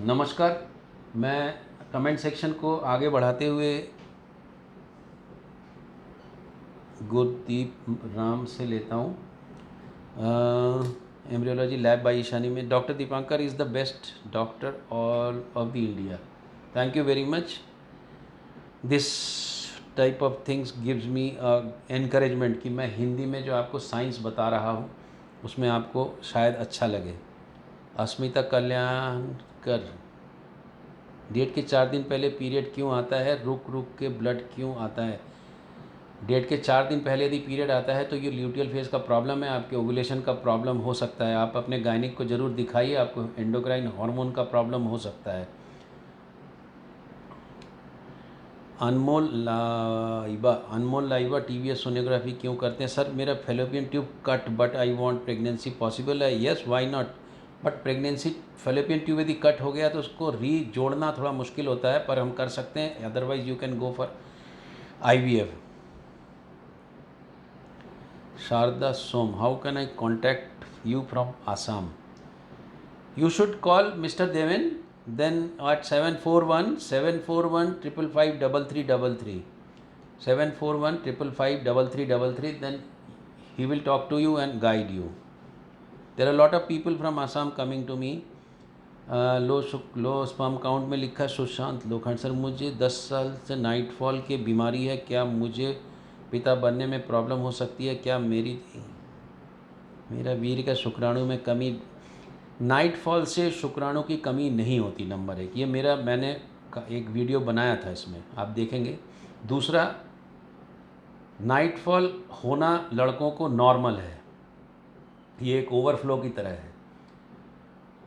नमस्कार। मैं comment section को आगे बढ़ाते हुए गुरदीप राम से लेता हूँ। एम्ब्रियोलॉजी लैब बाई ईशानी में doctor Dipankar is the best doctor all of the India. Thank you very much. This type of things gives me encouragement कि मैं हिंदी में जो आपको साइंस बता रहा हूँ उसमें आपको शायद अच्छा लगे। अस्मिता कल्याणकर, डेट के 4 दिन पहले पीरियड क्यों आता है? रुक रुक के ब्लड क्यों आता है? डेट के 4 दिन पहले यदि पीरियड आता है तो ये ल्यूटियल फेज का प्रॉब्लम है, आपके ओवुलेशन का प्रॉब्लम हो सकता है। आप अपने गायनिक को ज़रूर दिखाइए, आपको एंडोक्राइन हार्मोन का प्रॉब्लम हो सकता है। अनमोल लाइबा टीवीएस सोनोग्राफी क्यों करते हैं? सर मेरा fallopian tube cut but I want pregnancy, possible है? Yes, why not. But pregnancy fallopian tube यदि कट हो गया तो उसको जोड़ना थोड़ा मुश्किल होता है, पर हम कर सकते हैं। Otherwise you can go for IVF। Sharda Som, how can I contact you from Assam? You should call Mr. Devin then at 741-741-555-3333. 741-555-3333. Then he will talk to you and guide you. There are a lot of people from Assam coming to me. Low sperm count में लिखा सुशांत लोखंड, sir मुझे 10 साल से nightfall की बीमारी है, क्या मुझे पिता बनने में प्रॉब्लम हो सकती है? क्या मेरा वीर्य का शुक्राणु में कमी? नाइटफॉल से शुक्राणु की कमी नहीं होती, नंबर 1। ये मैंने एक वीडियो बनाया था, इसमें आप देखेंगे। दूसरा, नाइटफॉल होना लड़कों को नॉर्मल है, ये एक ओवरफ्लो की तरह है।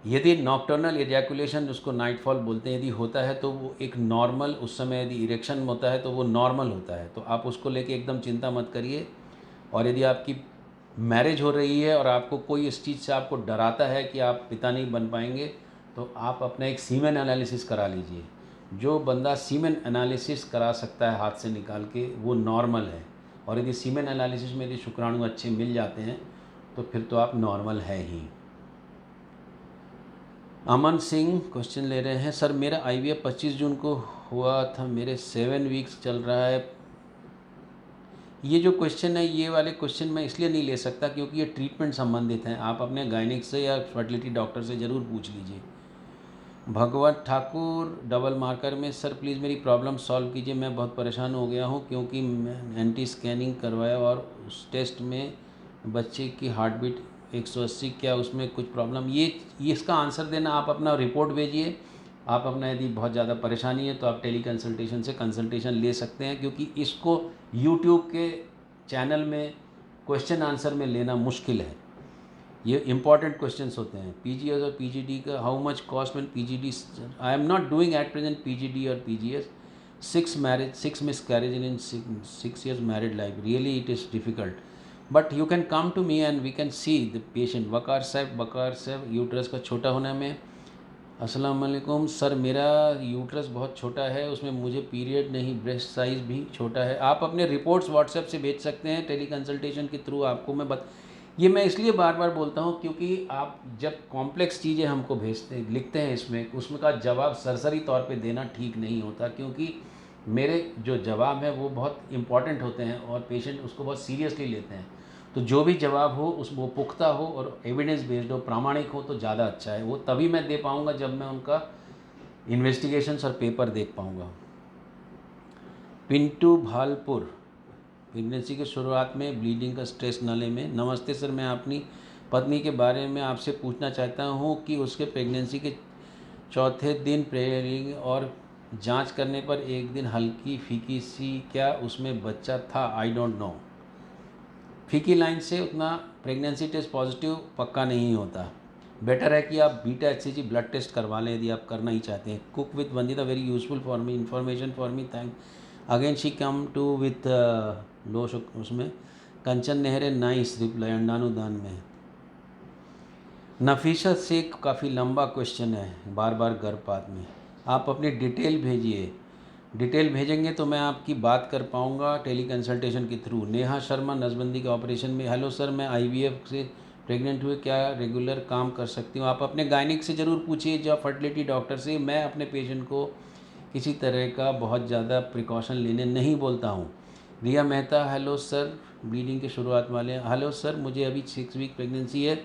यदि नॉक्टर्नल एजैकुलेशन, उसको नाइटफॉल बोलते हैं, यदि होता है तो वो एक नॉर्मल, उस समय यदि इरेक्शन होता है तो वो नॉर्मल होता है, तो आप उसको लेके एकदम चिंता मत करिए। और यदि आपकी मैरिज हो रही है और आपको कोई इस चीज़ से आपको डराता है कि आप पिता नहीं बन पाएंगे, तो आप अपना एक सीमेन एनालिसिस करा लीजिए। जो बंदा सीमेन एनालिसिस करा सकता है हाथ से निकाल के, वो नॉर्मल है। और यदि सीमेन एनालिसिस में यदि शुक्राणु अच्छे मिल जाते हैं तो फिर तो आप नॉर्मल है ही। अमन सिंह क्वेश्चन ले रहे हैं, सर मेरा IVF 25 जून को हुआ था, मेरे 7 वीक्स चल रहा है। ये जो क्वेश्चन है, ये वाले क्वेश्चन मैं इसलिए नहीं ले सकता क्योंकि ये ट्रीटमेंट संबंधित हैं। आप अपने गायनिक से या फर्टिलिटी डॉक्टर से ज़रूर पूछ लीजिए। भगवत ठाकुर डबल मार्कर में, सर प्लीज़ मेरी प्रॉब्लम सॉल्व कीजिए, मैं बहुत परेशान हो गया हूँ क्योंकि मैं एंटी स्कैनिंग करवाया और उस टेस्ट में बच्चे की हार्ट बीट 180, क्या उसमें कुछ प्रॉब्लम? ये इसका आंसर देना, आप अपना रिपोर्ट भेजिए। आप अपना, यदि बहुत ज़्यादा परेशानी है तो आप टेली कंसल्टेशन से कंसल्टेशन ले सकते हैं, क्योंकि इसको यूट्यूब के चैनल में क्वेश्चन आंसर में लेना मुश्किल है। ये इंपॉर्टेंट क्वेश्चंस होते हैं। PGS और PGD का how much cost when PGD? I am not doing at present PGD और PGS। 6 miscarriage in 6 years married life, really it is difficult, but you can come to me and we can see the patient। वकार साहब uterus का छोटा होने में, अस्सलाम वालेकुम sir, मेरा uterus बहुत छोटा है, उसमें मुझे पीरियड नहीं, ब्रेस्ट साइज़ भी छोटा है। आप अपने रिपोर्ट्स व्हाट्सएप से भेज सकते हैं, टेली कंसल्टेशन के थ्रू आपको ये मैं इसलिए बार बार बोलता हूँ क्योंकि आप जब कॉम्प्लेक्स चीज़ें हमको भेजते लिखते हैं इसमें, उसमें का जवाब सरसरी तौर पे देना ठीक नहीं होता, क्योंकि मेरे जो जवाब हैं वो बहुत इम्पॉर्टेंट होते हैं और पेशेंट उसको बहुत सीरियसली लेते हैं। तो जो भी जवाब हो वो पुख्ता हो और एविडेंस बेस्ड हो, प्रामाणिक हो, तो ज़्यादा अच्छा है। वो तभी मैं दे पाऊँगा जब मैं उनका इन्वेस्टिगेशंस और पेपर देख पाऊँगा। पिंटू भालपुर, प्रेगनेंसी के शुरुआत में ब्लीडिंग का स्ट्रेस नले में। नमस्ते सर, मैं अपनी पत्नी के बारे में आपसे पूछना चाहता हूँ कि उसके प्रेगनेंसी के चौथे दिन प्रेयरिंग और जांच करने पर एक दिन हल्की फीकी सी, क्या उसमें बच्चा था? I don't know. फीकी लाइन से उतना प्रेगनेंसी टेस्ट पॉजिटिव पक्का नहीं होता। बेटर है कि आप बीटा HCG ब्लड टेस्ट करवा लें यदि आप करना ही चाहते हैं। Cook with Vandita, very useful for me, information for me, thank again. She come to with लो उसमें। कंचन नेहरे, नाइस रिप्लाई, अंडानुदान में। नफीसा शेख, काफ़ी लंबा क्वेश्चन है, बार बार गर्भपात में। आप अपनी डिटेल भेजिए, डिटेल भेजेंगे तो मैं आपकी बात कर पाऊँगा टेली कंसल्टेशन के थ्रू। नेहा शर्मा, नसबंदी के ऑपरेशन में। हेलो सर, मैं IVF से प्रेग्नेंट हुए क्या रेगुलर काम कर सकती हूँ? आप अपने गायनिक से ज़रूर पूछिए, जो फर्टिलिटी डॉक्टर से। मैं अपने पेशेंट को किसी तरह का बहुत ज़्यादा प्रिकॉशन लेने नहीं बोलता हूँ। रिया मेहता, हेलो सर, ब्लीडिंग के शुरुआत वाले। हेलो सर, मुझे अभी 6 वीक प्रेगनेंसी है,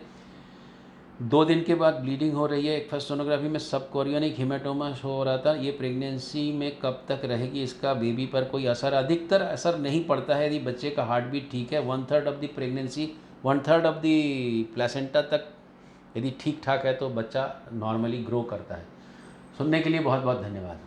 2 दिन के बाद ब्लीडिंग हो रही है। एक फर्स्ट सोनोग्राफी में सब कोरियोनिक हेमाटोमा शो हो रहा था। ये प्रेगनेंसी में कब तक रहेगी? इसका बेबी पर कोई असर? अधिकतर असर नहीं पड़ता है यदि बच्चे का हार्ट बीट ठीक है। 1/3 of the pregnancy, 1/3 of the placenta तक यदि ठीक ठाक है तो बच्चा नॉर्मली ग्रो करता है। सुनने के लिए बहुत बहुत धन्यवाद।